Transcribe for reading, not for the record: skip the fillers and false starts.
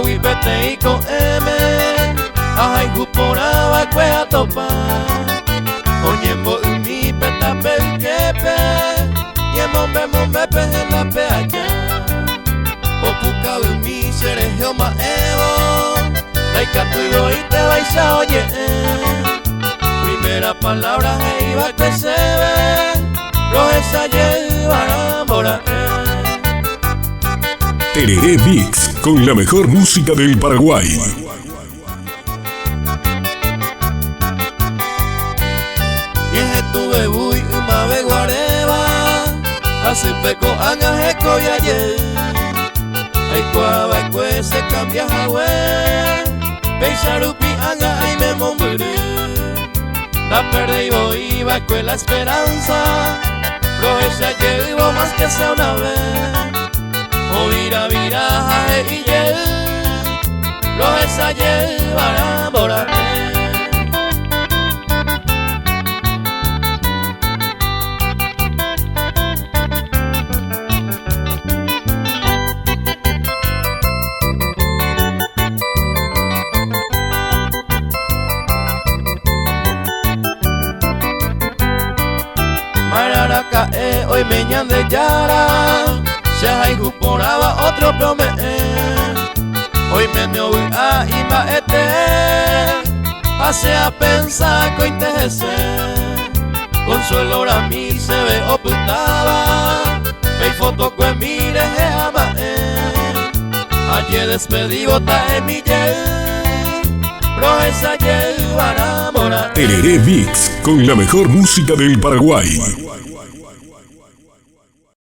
wipete y con M Ajai juporaba kwea topa Onyembo umi peta pelkepe Yemombe mombe pehela peaya Opuka umi serejeo maevo Laika tuigo y te baisa oye Primera palabra iba que se ve Roesa llevará mora Tereré Mix, con la mejor música del Paraguay. Yeje tuve bui umabe guareba Asipeko angajeko yaye Aikwa baikwe se cambia hawe Beisarupi anga ay me momburu La perde y voy baikwe la esperanza Roesa llevo más que sea una vez O vira vira jaje y yel Roesa llevará moraré Mararaca hoy me ñan de yara Shahai juporaba otro prome Hoy me neobi a ima ete Pase a pensar que intejese Consuelo a mí se ve ocultaba Pei foto que mire ama Ayer despedí bota en mi yel Roesa llevará mora Tereré Mix, con la mejor música del Paraguay.